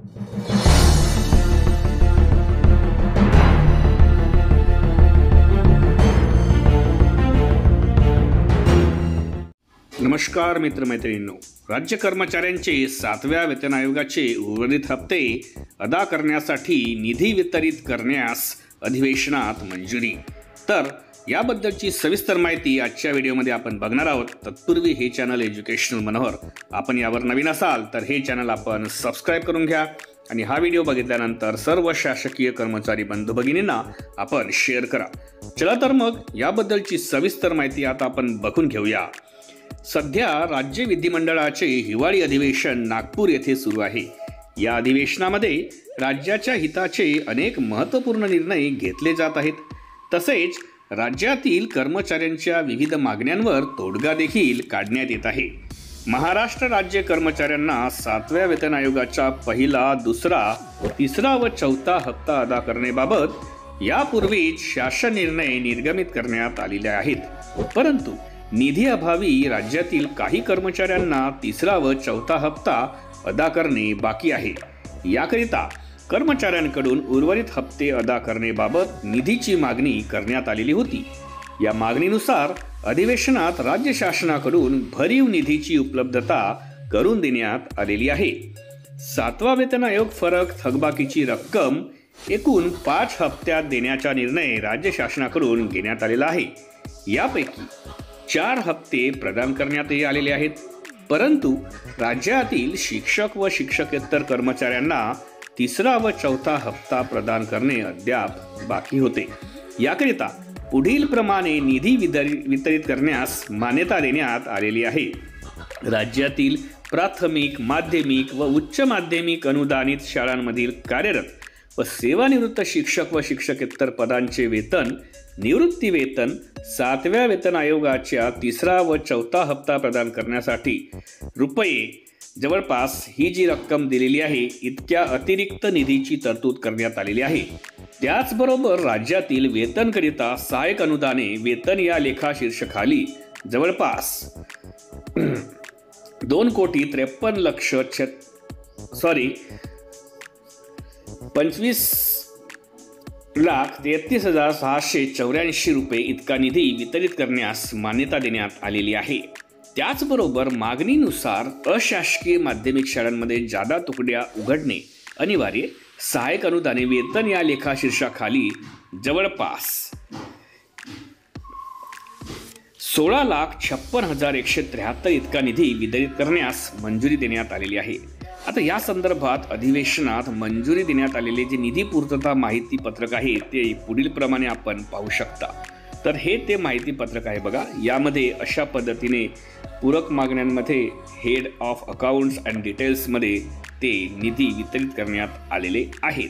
नमस्कार मित्रमैत्रिणींनो, राज्य कर्मचाऱ्यांचे 7व्या वेतन आयोगाचे उर्वरित हप्ते अदा करण्यासाठी निधी वितरित करण्यास अधिवेशनात मंजुरी। तर याबद्दलची सविस्तर माहिती आजच्या व्हिडिओमध्ये आपण बघणार आहोत। तत्पूर्वी हे चॅनल एज्युकेशनल मनोहर, आपण यावर नवीन असाल तर हे चॅनल आपण सबस्क्राइब करून घ्या आणि हा व्हिडिओ बघितल्यानंतर सर्व शासकीय कर्मचारी बंधू भगिनींना आपण शेअर करा। चला तर मग याबद्दलची सविस्तर माहिती आता आपण बघून घेऊया। सध्या राज्य विधिमंडळाचे हिवाळी अधिवेशन नागपूर येथे सुरू आहे। या अधिवेशनामध्ये राज्याच्या हिताचे अनेक महत्त्वपूर्ण निर्णय घेतले जात आहेत। तसेच राज्यातील कर्मचाऱ्यांच्या विविध मागण्यांवर तोडगा देखील काढण्यात येत आहे। महाराष्ट्र राज्य कर्मचाऱ्यांना 7व्या वेतन आयोगाचा पहिला, दुसरा, तिसरा व चौथा हप्ता अदा करण्याबाबत यापूर्वीच शासन निर्णय निर्गमित करण्यात आलेले आहेत। परंतु निधी अभावी राज्यातील काही कर्मचाऱ्यांना तिसरा व चौथा हप्ता अदा करणे बाकी आहे। याकरिता कर्मचाऱ्यांकडून उर्वरित हप्ते अदा करण्याबाबत निधीची मागणी करण्यात आलेली होती। या मागणीनुसार अधिवेशनात राज्य शासनाकडून भरीव निधीची उपलब्धता करून देण्यात आलेली आहे। 7वा वेतन आयोग फरक थकबाकीची रक्कम एकूण 5 हप्त्यात देण्याचा निर्णय राज्य शासनाकडून घेण्यात आलेला आहे। यापैकी 4 हप्ते प्रदान करण्यात आलेले आहेत। परंतु राज्यातील शिक्षक व शिक्षकेतर कर्मचाऱ्यांना तिसरा व चौथा हप्ता प्रदान करणे अद्याप बाकी होते। याकरिता पुढील प्रमाणे निधी वितरित करण्यास मान्यता देण्यात आलेली आहे। राज्यातील प्राथमिक, माध्यमिक व उच्च माध्यमिक अनुदानित शाळांमधील कार्यरत व सेवानिवृत्त शिक्षक व शिक्षकेतर पदांचे वेतन, निवृत्ती वेतन 7व्या वेतन आयोगाच्या तिसरा व चौथा हप्ता प्रदान करण्यासाठी जवळपास ही जी रक्कम दिलेली आहे इतक्या अतिरिक्त निधीची तरतूद करण्यात आलेली आहे। त्याचबरोबर राज्यातील वेतनकरिता सहाय्यक अनुदाने वेतन या लेखा शीर्षकाखाली जवळपास 25,33,684 रुपये इतका निधी वितरित करण्यास मान्यता देण्यात आलेली आहे। त्याचबरोबर मागणीनुसार अशासकीय माध्यमिक शाळांमध्ये जादा तुकड्या उघडणे अनिवार्य, सहाय्यक अनुदाने वेतन या लेखा शीर्षकाखाली जवळपास 16,56,173 इतका निधी वितरित करण्यास मंजुरी देण्यात आलेली आहे। आता या संदर्भात अधिवेशनात मंजुरी देण्यात आलेले जे निधी पूर्तता माहिती पत्रक आहे ते पुढील प्रमाणे आपण पाहू शकता। तर हे ते माहिती पत्रक आहे बघा। यामध्ये अशा पद्धतीने पूरक मागण्यांमध्ये हेड ऑफ अकाउंट्स अँड डिटेल्समध्ये ते निधी वितरित करण्यात आलेले आहेत।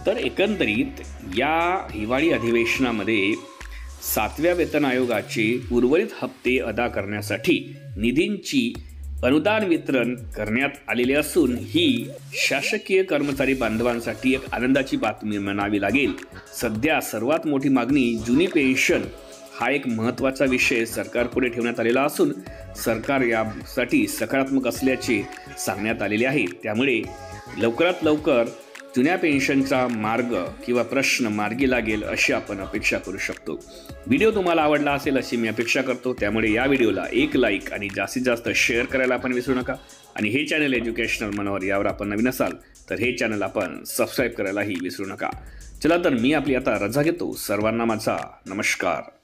तर एकंदरीत या हिवाळी अधिवेशनामध्ये 7व्या वेतन आयोगाचे उर्वरित हप्ते अदा करण्यासाठी निधींची अनुदान वितरण करण्यात आलेले असून ही शासकीय कर्मचारी बांधवांसाठी एक आनंदाची बातमी म्हणावी लागेल। सध्या सर्वात मोठी मागणी जुनी पेन्शन हा एक महत्त्वाचा विषय सरकारपुढे ठेवण्यात आलेला असून सरकार यासाठी सकारात्मक असल्याचे सांगण्यात आलेले आहे। त्यामुळे लवकरात लवकर जुन्या पेन्शनचा मार्ग किंवा प्रश्न मार्गी लागेल अशी आपण अपेक्षा करू शकतो। व्हिडिओ तुम्हाला आवडला असेल अशी मी अपेक्षा करतो। त्यामुळे या व्हिडिओला एक लाईक आणि जास्तीत जास्त शेअर करायला आपण विसरू नका। आणि हे चॅनल एज्युकेशनल मनोहर यावर आपण नवीन असाल तर हे चॅनल आपण सबस्क्राइब करायलाही विसरू नका। चला तर मी आपली आता रजा घेतो। सर्वांना माझा नमस्कार।